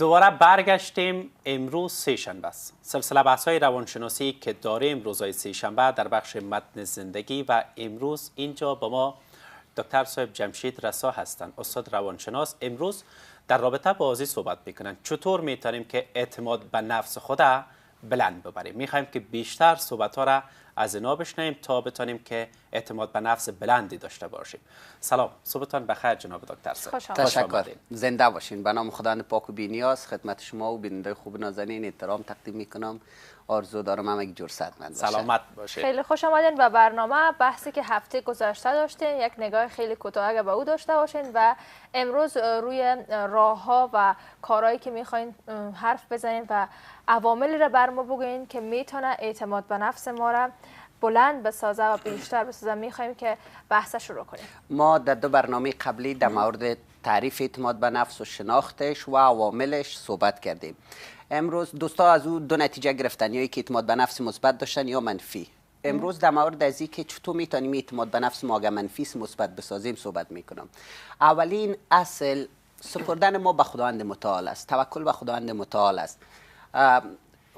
دوباره برگشتیم. امروز سه شنبه است. سلسله بحث‌های روانشناسی که داریم روزهای سه شنبه در بخش متن زندگی و امروز اینجا با ما دکتر صاحب جمشید رسا هستند، استاد روانشناس. امروز در رابطه با بازی صحبت میکنن چطور میتونیم که اعتماد به نفس خود بلند ببریم. میخوایم که بیشتر صحبت ها را از اینا بشنویم تا بتونیم که اعتماد به نفس بلندی داشته باشیم. سلام، صبحتان بخیر جناب دکتر صاحب. تشکر. زنده باشین. به نام خداوند پاک و بی‌نیاز خدمت شما و بیننده خوب نازنین احترام تقدیم میکنم. آرزو دارم همه جور صحتمند باشید. سلامت باشید. خیلی خوش آمدین و برنامه بحثی که هفته گذشته داشتیم یک نگاه خیلی کوتاه اگه به او داشته باشین و امروز روی راه‌ها و کارهایی که میخواین حرف بزنین و عواملی را بر ما بگوین که میتونه اعتماد به نفس ما را بلند بسازه و بیشتر بسازه. میخوایم که بحث شروع کنیم. ما در دو برنامه قبلی در مورد تعریف اعتماد به نفس و شناختش و عواملش صحبت کردیم. امروز دوستا از او دو نتیجه گرفتن، یا که اعتماد به نفس مثبت داشتن یا منفی. امروز در مورد از که چطور میتونیم اعتماد به نفس ما اگه منفی مثبت بسازیم صحبت میکنم. اولین اصل سپردن ما به خداوند متعال است، توکل به خداوند متعال است.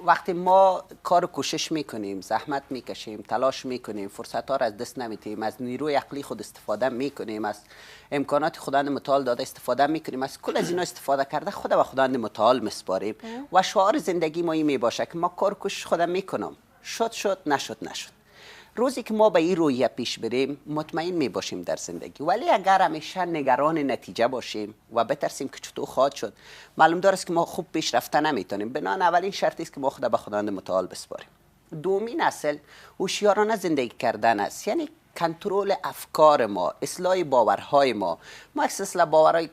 وقتی ما کار کوشش میکنیم، زحمت میکشیم، تلاش میکنیم، فرصت ها را از دست نمیدیم، از نیروی عقلی خود استفاده میکنیم، از امکانات خداوند متعال داده استفاده میکنیم، از کل از اینا استفاده کرده خود به خداوند متعال مسپاریم و شعار زندگی ما این میباشه که ما کار کوشش خودم میکنم، شد نشد. روزی که ما به این رویه پیش بریم مطمئن می باشیم در زندگی. ولی اگر همیشه نگران نتیجه باشیم و بترسیم که چطور خواهد شد، معلوم دارست که ما خوب پیش رفته نمیتونیم. بنابراین اولین شرطی است که ما خود به خداوند متعال بسپاریم. دومین اصل هوشیارانه زندگی کردن است، یعنی کنترل افکار ما، اصلاح باورهای ما. ما اصلا باورهای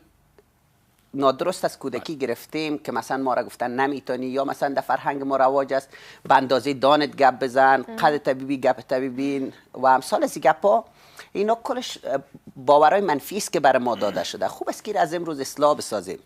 نادرست از کودکی گرفتیم که مثلا ما را گفتن نمیتونی، یا مثلا در فرهنگ ما رواج است به اندازه دانت گپ بزن، قد طبیبی گپ طبیبین و امثال از گپا. اینا کلش باورهای منفی است که برای ما داده شده. خوب است که از امروز اصلاح بسازیم.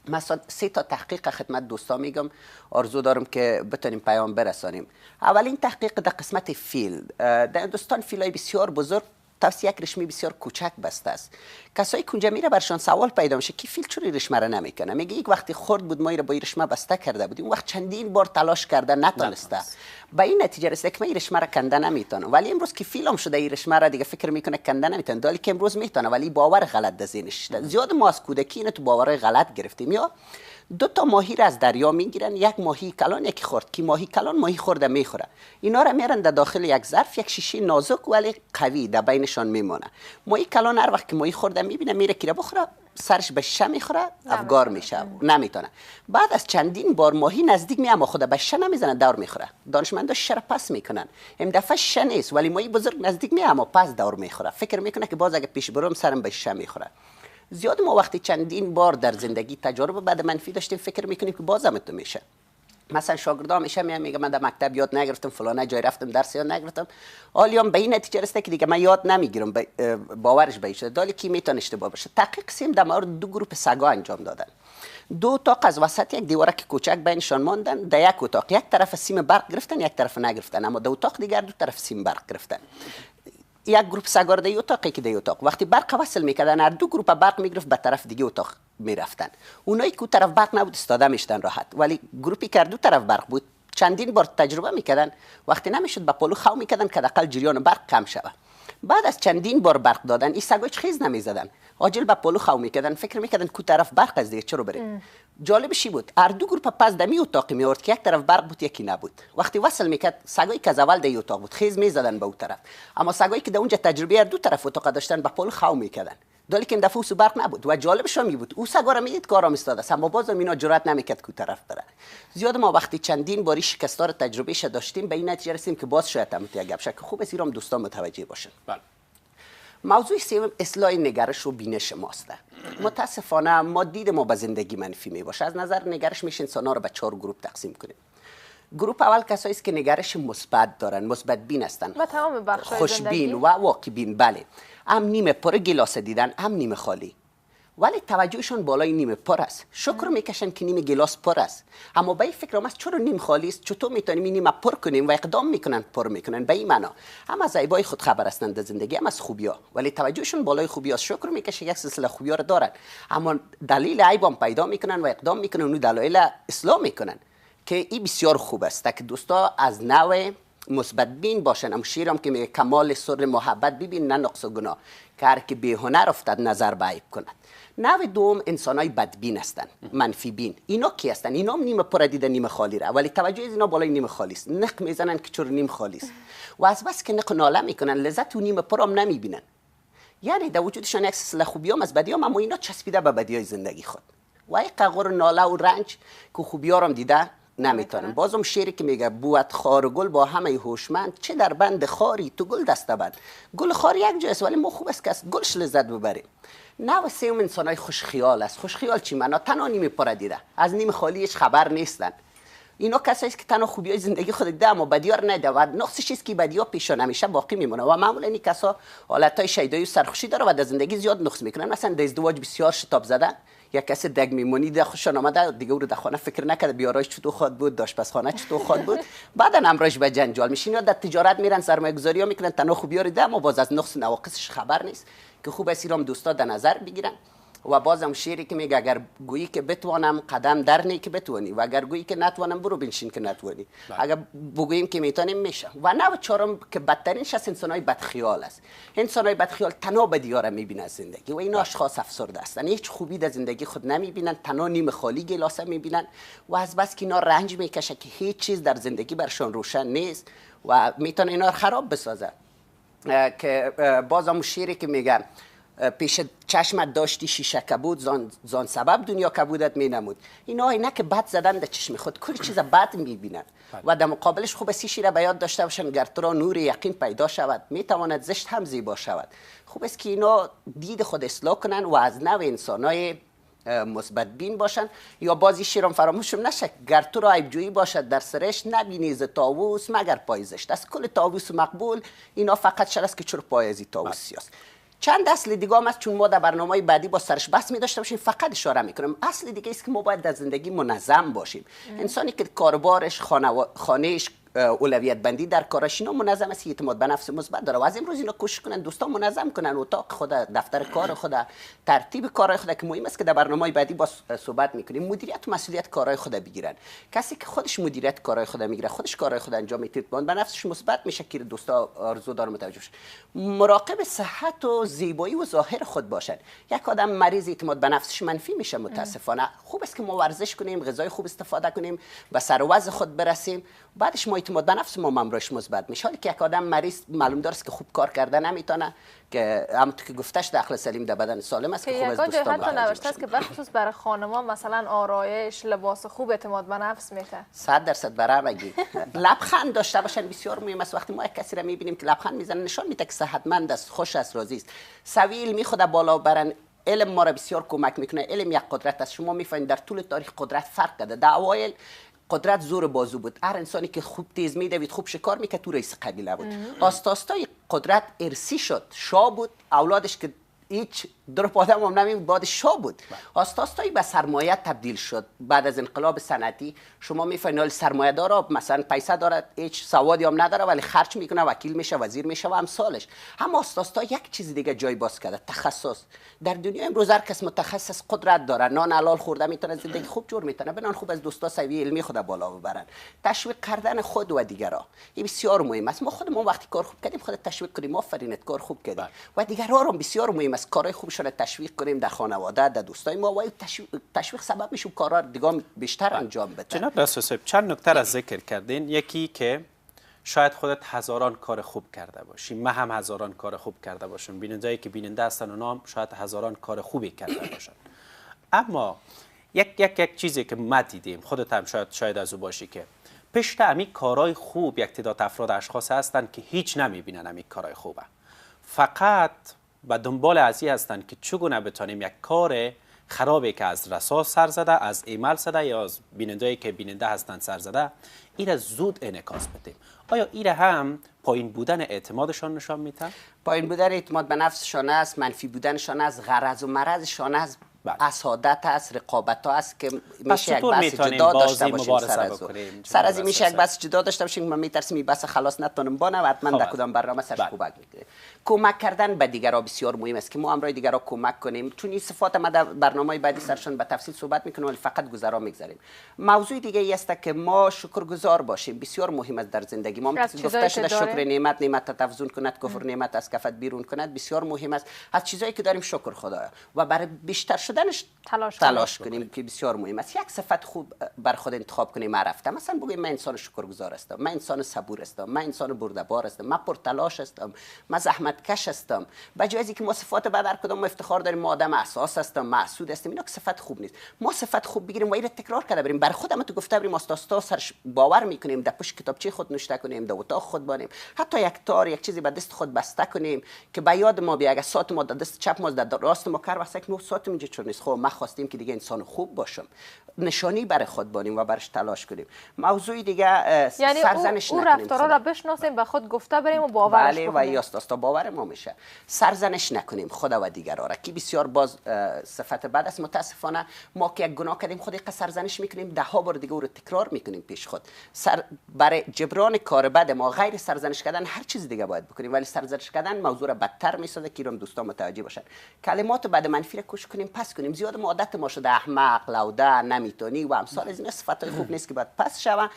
مثلا 3 تا تحقیق خدمت دوستا میگم، آرزو دارم که بتونیم پیام برسانیم. اولین تحقیق در قسمت فیل. در هندوستان فیلای بسیار بزرگ توسط یک رشمه بسیار کوچک بسته است. کسایی که اونجا میره برشان سوال پیدا میشه که فیل چوری رشمه را نمیکنه. میگه یک وقتی خرد بود ما را با این رشمه بسته کرده بودیم، اون وقت چندین بار تلاش کرده نتونسته. به این نتیجه رسیده که من این رشمه را کنده نمیتونم. ولی امروز که فیل هم شده این رشمه را دیگه فکر میکنه کنده نمیتونه، ولی که امروز میتونه، ولی باور غلط در ذهنش. زیاد ما از کودکی اینو تو باورهای غلط گرفتیم. یا 2 تا ماهی را از دریا میگیرن، یک ماهی کلان یکی خرد، که ماهی کلان ماهی خرده میخوره. اینا را میارن در داخل یک ظرف، یک شیشه نازک ولی قوی در بینشان میمونه. ماهی کلان هر وقت که ماهی خرده میبینه میره که بخوره، سرش به شیشه میخوره، افگار میشه، نمیتونه. بعد از چندین بار ماهی نزدیک میام خود به شیشه نمیزنه، دور میخوره. دانشمندا شیشه را پس میکنن، این دفعه شیشه نیست ولی ماهی بزرگ نزدیک میام پس دور میخوره. فکر میکنه که باز اگه پیش برم سرم به شیشه میخوره. زیاد ما وقتی چندین بار در زندگی تجربه بعد منفی داشتیم فکر میکنیم که بازم تو میشه. مثلا شاگردام میشه میگه من در مکتب یاد نگرفتم، فلانه جای رفتم درس یاد نگرفتم، حالیام به این نتیجه رسیده که دیگه من یاد نمیگیرم، باورش به این شده. دالی کی میتونه اشتباه باشه. تحقیق سیم در مورد 2 گروه سگا انجام دادن. 2 اتاق از وسط یک دیوارک کوچک بینشان ماندن. در یک اتاق یک طرف سیم برق گرفتن، یک طرف نگرفتن، اما در اتاق دیگر 2 طرف سیم برق گرفتن. یک گروپ سگا در اتاقی که در اتاق وقتی برق وصل میکردن، هر 2 گروپ برق میگرفت به طرف دیگه اتاق میرفتن. اونایی که طرف برق نبود استاده میشدن راحت، ولی گروپی که 2 طرف برق بود چندین بار تجربه میکردن، وقتی نمیشد با پلو خو میکردن که حداقل جریان برق کم شود. بعد از چندین بار برق دادن این سگا هیچ خیز نمیزدن، عاجل با پلو خو میکردن، فکر میکردن کو طرف برق از دیگه چرا بریم. جالبش بود هر 2 گروپ پس دمی اتاق می آورد که یک طرف برق بود یکی نبود. وقتی وصل میکرد سگایی که از اول در اتاق بود خیز میزدن به اون طرف، اما سگایی که در اونجا تجربه هر 2 طرف اتاق داشتن با پلو خو میکردن، دالی که این دفعه اوسو برق نبود. و جالبش می بود او سگا را میدید کارام ایستاده است، اما بازم اینا جرئت نمیکرد کو طرف بره. زیاد ما وقتی چندین باری شکستار تجربهش داشتیم به این نتیجه رسیدیم که باز شاید هم گپ شد که خوب است ایرام دوستان متوجه باشن. بله. موضوع سوم اصلاح نگرش و بینش ماست. متاسفانه ما دید ما به زندگی منفی می باشه. از نظر نگرش میشه انسان‌ها رو به 4 گروه تقسیم کنیم. گروه اول کسایی است که نگرش مثبت دارن، مثبت بین هستن، و تمام بخش‌های خوشبین و واقع بین. بله، هم نیمه پر گلاس دیدن، هم نیمه خالی. ولی توجهشون بالای نیم پر است. شکر میکشن که نیم گلاس پر است، اما به این فکر است چرا نیم خالی است، چطور میتونیم این نیم پر کنیم و اقدام میکنن پر میکنن. به این معنا هم از عیبای خود خبر هستند در زندگی، هم از خوبی‌ها، ولی توجهشون بالای خوبی‌ها. شکر میکشه یک سلسله خوبی‌ها رو دارن، اما دلیل عیبام پیدا میکنن و اقدام میکنن، اون دلایل اصلاح میکنن که این بسیار خوب است که دوستا از نوع مثبت بین باشن. ام شیرم که میگه کمال سر محبت ببین نه نقص و گناه، که هر که بی هنر افتاد نظر به عیب کند. نوع دوم انسانای بدبین هستند، منفی بین. اینا کی هستند؟ اینا هم نیم پر دیده نیم خالی را، ولی توجه از اینا بالای نیم خالی است. نق میزنن که چرا نیم خالی است و از بس که نق ناله میکنن لذت و نیم پر هم نمیبینن. یعنی در وجودشان یک سلسله خوبیام از بدیام، اما اینا چسبیده به بدیای زندگی خود و این قغور ناله و رنج که خوبی‌ها رو دیده نمیتونن. بازم شعری که میگه بود خار و گل با همه هوشمند، چه در بند خاری تو گل دسته بند. گل خار یک جاست ولی ما خوب است که از گلش لذت ببریم. نوع سوم انسانای خوش خیال است. خوش خیال چی معنا؟ تنها نیم پر دیده، از نیم خالیش خبر نیستن. اینا کسایی است که تنها خوبیای زندگی خود دیده اما بدیار نده و نقصش است که بدی‌ها پیشان همیشه باقی میمونه و معمولا این کسا حالتای شیدایی و سرخوشی داره و در زندگی زیاد نقص میکنن. مثلا در ازدواج بسیار شتاب زدن، یک کسی دگ میمونی ده خوشش آمده دیگه او رو در خانه فکر نکرده بیاراش چطور خواد بود، آشپزخانه چطور خواد بود، بعدا امرش به جنجال میشین. یا در تجارت میرن سرمایه گذاری ها میکنن، تنها خوبی‌ها رو دیده اما باز از نقص نواقصش خبر نیست که خوب است ایرام دوستا در نظر بگیرن. و بازم شعری که میگه اگر گویی که بتوانم قدم در نی که بتوانی و اگر گویی که نتوانم برو بنشین که نتوانی. اگر بگوییم که میتونیم میشه. و نوع چهارم که بدترینش از انسانای بدخیال است. انسانای بدخیال تنها بدی‌ها را میبینن از زندگی و اینا اشخاص افسرده هستند، هیچ خوبی در زندگی خود نمیبینن، تنها نیم خالی گلاسه میبینن و از بس که اینا رنج میکشه که هیچ چیز در زندگی برشان روشن نیست و میتونه اینا رو خراب بسازه. که بازم شعری که میگه پیش چشمت داشتی شیشه کبود، زان سبب دنیا کبودت می نمود. اینا اینا که بد زدن در چشم خود کلی چیز بد میبینن و در مقابلش خوب است شیره به یاد داشته باشن گر تو را نور یقین پیدا شود میتواند زشت هم زیبا شود. خوب است که اینا دید خود اصلاح کنن و از نوع انسانای مثبت بین باشن. یا بازی شیرم فراموشم نشه گر تو را عیبجویی باشد در سرش، نبینی ز طاووس مگر پایزشت. از کل طاووس مقبول اینا فقط شر است که چرا پای از طاووسی است. چند اصل دیگه هم است چون ما در برنامه بعدی با سرش بحث می داشته باشیم فقط اشاره میکنم. اصل دیگه است که ما باید در زندگی منظم باشیم. انسانی که کاربارش خانهش اولویت بندی در کارش اینا منظم است، اعتماد به نفس مثبت داره و از امروز اینا کوشش کنن دوستان منظم کنن اتاق خود، دفتر کار خود، ترتیب کارهای خود که مهم است که در برنامه بعدی با صحبت میکنیم. مدیریت و مسئولیت کارهای خود بگیرن. کسی که خودش مدیریت کارهای خود میگیره، خودش کارهای خود انجام میده، به نفسش مثبت میشه که دوستا آرزو داره متوجه شن. مراقب صحت و زیبایی و ظاهر خود باشن. یک آدم مریض اعتماد به نفسش منفی میشه متاسفانه. خوب است که ما ورزش کنیم، غذای خوب استفاده کنیم، به سر و وضع خود برسیم، بعدش ما اعتماد به نفس ما امروش مثبت میشه. حالی که یک آدم مریض معلوم داره که خوب کار کرده نمیتونه، که همونطور که گفتش داخل سلیم در بدن سالم است که خوب از دوستان حتی نوشته است که بخصوص برای خانما مثلا آرایش، لباس خوب اعتماد به نفس میده. 100% برای بگی لبخند داشته باشن بسیار مهم است. وقتی ما یک کسی را میبینیم که لبخند میزنه نشان میده که صحتمند است، خوش است، راضی است. سوی علمی خود بالا برن. علم ما را بسیار کمک میکنه. علم یک قدرت است. شما میفهمید در طول تاریخ قدرت فرق کرده. در اوایل قدرت زور بازو بود. هر انسانی که خوب تیز میدوید، خوب شکار میکرد، تو رئیس قبیله بود. آستاستای قدرت ارسی شد. شاه بود، اولادش که هیچ در آدم هم نمید بعد شاه بود. آستاستایی به سرمایه تبدیل شد. بعد از انقلاب صنعتی شما میفهمید سرمایه دارا مثلا پیسه داره، هیچ سوادی هم نداره ولی خرج میکنه، وکیل میشه، وزیر میشه و امثالش. هم آستاستا یک چیز دیگه جای باز کرده، تخصص. در دنیا امروز هر کس متخصص قدرت داره، نان حلال خورده میتونه، زندگی خوب جور میتونه. بنان خوب از دوستا سویه علمی خود بالا ببرن. تشویق کردن خود و دیگران این بسیار مهم است. ما خودمون وقتی کار خوب کردیم خود تشویق کنیم، آفرینت کار خوب کردی و دیگران رو بسیار مهم است کارهای خوبشون تشویق کنیم در خانواده، در دوستای ما و تشویق سبب میشه کارا دیگه بیشتر انجام بده. جناب رئیس صاحب چند نکته را ذکر کردین. یکی که شاید خودت هزاران کار خوب کرده باشی، من هم هزاران کار خوب کرده باشم، بیننده‌ای که بیننده هستن اونا هم شاید هزاران کار خوبی کرده باشن. اما یک چیزی که ما دیدیم، خودت هم شاید از او باشی، که پشت امی کارهای خوب یک تعداد افراد اشخاص هستن که هیچ نمیبینن امی کارهای خوبه، فقط و دنبال ازی هستن که چگونه بتانیم یک کار خرابی که از رسا سر زده، از ایمیل زده یا از بیننده‌ای که بیننده هستند سر زده، این را زود انعکاس بدیم. آیا این هم پایین بودن اعتمادشان نشان میده؟ پایین بودن اعتماد به نفسشان است، منفی بودنشان است، غرض و مرضشان است، حسادت است، رقابت ها است که پس میشه یک چطور بحث میتونیم جدا بازی داشته باشیم مبارزه سر از او. بکنیم؟ سر از این میشه یک بحث جدا داشته باشیم. من میترسم این بحث خلاص نتونم بانم، حتما در کدام برنامه سرش کمک میکنه. کمک کردن به دیگران بسیار مهم است که ما امروز دیگران کمک کنیم. چون این صفات ما در برنامه بعدی سرشون به تفصیل صحبت میکنیم، ولی فقط گذرا میگذاریم. موضوع دیگه ای است که ما شکرگزار باشیم. بسیار مهم است در زندگی ما. گفته شده شکر نعمت، نعمت تفضل کند، کفر نعمت از کفت بیرون کند. بسیار مهم است از چیزایی که داریم شکر خدایا و برای بیشتر شدنش تلاش کنیم که بسیار مهم است. یک صفت خوب بر خود انتخاب کنیم. معرفت مثلا بگیم من انسان شکرگزار هستم، من انسان صبور هستم، من انسان بردبار هستم، من پرتلاش هستم، من زحمت کش هستم. بجای از اینکه ما صفات بعد هر کدام افتخار داریم، ما آدم اساس هستم، محسود هستیم، اینا که صفت خوب نیست. ما صفت خوب بگیریم و اینو تکرار کرده بریم. بر خودم تو گفته بریم استا سرش باور میکنیم، در پشت کتابچه خود نوشته کنیم، در اتاق خود بانیم، حتی یک تار یک چیزی به دست خود بسته کنیم که به یاد ما بیاد. اگه ساعت ما در دست چپ ما در راست ما کار واسه که ساعت اینجا چون نیست، خب ما خواستیم که دیگه انسان خوب باشم، نشانی برای خود بانیم و برش تلاش کنیم. موضوع دیگه یعنی سرزنش او رفتارا را بشناسیم، به خود گفته بریم و باورش بله بکنیم. و یاستا باور ما میشه. سرزنش نکنیم خدا و دیگران را که بسیار باز صفت بد است. متاسفانه ما که یک گناه کردیم خود یک سرزنش میکنیم، ده ها بار دیگه او رو تکرار میکنیم پیش خود. برای جبران کار بد ما غیر سرزنش کردن هر چیز دیگه باید بکنیم، ولی سرزنش کردن موضوع را بدتر میسازه که ایران دوستان متوجه باشن. کلمات بد منفی را کوشش کنیم پس کنیم. زیاد ما عادت ما شده احمق، لوده، نمیتونی و امثال از این صفات خوب نیست که باید پس شوه.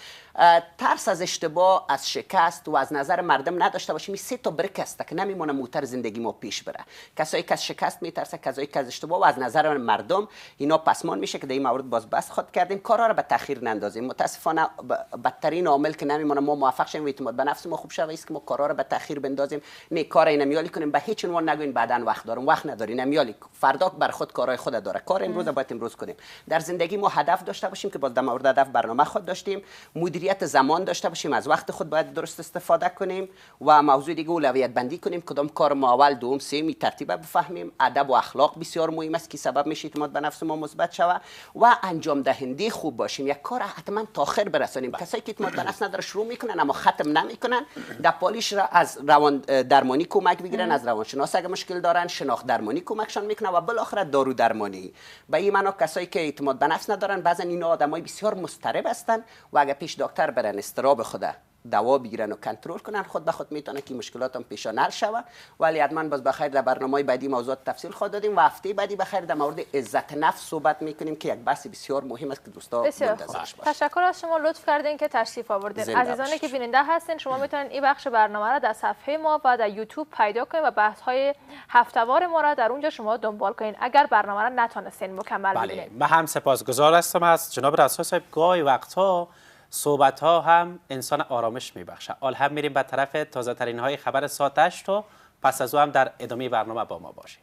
ترس از اشتباه، از شکست و از نظر مردم نداشته باشیم. این سه تا برک است که نمیمونه موتر زندگی ما پیش بره. کسایی که از شکست میترسه، کسایی که از اشتباه و از نظر مردم، اینا پسمان میشه که در این مورد باز بس خود کردیم. کارا رو به تاخیر نندازیم. متاسفانه بدترین عامل که نمیمونه ما موفق شیم و اعتماد به نفس ما خوب شه است که ما کارا رو به تاخیر بندازیم. نه کار اینا میالی کنیم، به هیچ عنوان نگوین بعدن وقت دارم، وقت نداری، نمیالی. فردا بر خود کارهای خود داره. کار امروز باید امروز کنیم. در زندگی ما هدف داشته باشیم که باز در مورد هدف برنامه خود داشتیم. مدیریت زمان داشته باشیم، از وقت خود باید درست استفاده کنیم و موضوع دیگه اولویت بندی کنیم. کدام کار ما اول، دوم، سوم ترتیب بفهمیم. ادب و اخلاق بسیار مهم است که سبب میشه اعتماد به نفس ما مثبت شود و انجام دهنده خوب باشیم. یک کار حتما تا آخر برسونیم. کسایی که اعتماد به نفس نداره شروع میکنن اما ختم نمیکنن. در پالیش را از روان درمانی کمک بگیرن، از روانشناس اگه مشکل دارن شناخت درمانی کمکشان میکنه و بالاخره دارو درمانی. به این معنا کسایی که اعتماد به نفس ندارن بعضن اینا آدمای بسیار مضطرب هستن و اگه پیش دکتر برن استراب خود دوا بگیرن و کنترل کنن، خود به خود میتونه که مشکلاتم پیش نر شوه. ولی حتما باز بخیر در برنامه بعدی موضوعات تفصیل خواهد دادیم و هفته بعدی بخیر در مورد عزت نفس صحبت میکنیم که یک بحث بسیار مهم است که دوستا منتظرش باشن. تشکر از شما، لطف کردین که تشریف آوردین. عزیزانی که بیننده هستین، شما میتونید این بخش برنامه را در صفحه ما و در یوتیوب پیدا کنید و بحث های هفتهوار ما را در اونجا شما دنبال کنید اگر برنامه را نتونستین مکمل ببینید. من هم سپاسگزار هستم از جناب رسول صاحب. گاهی وقتها صحبت ها هم انسان آرامش میبخشه. حال هم میریم به طرف تازه ترین های خبر ساعت 8 و پس از او هم در ادامه برنامه با ما باشید.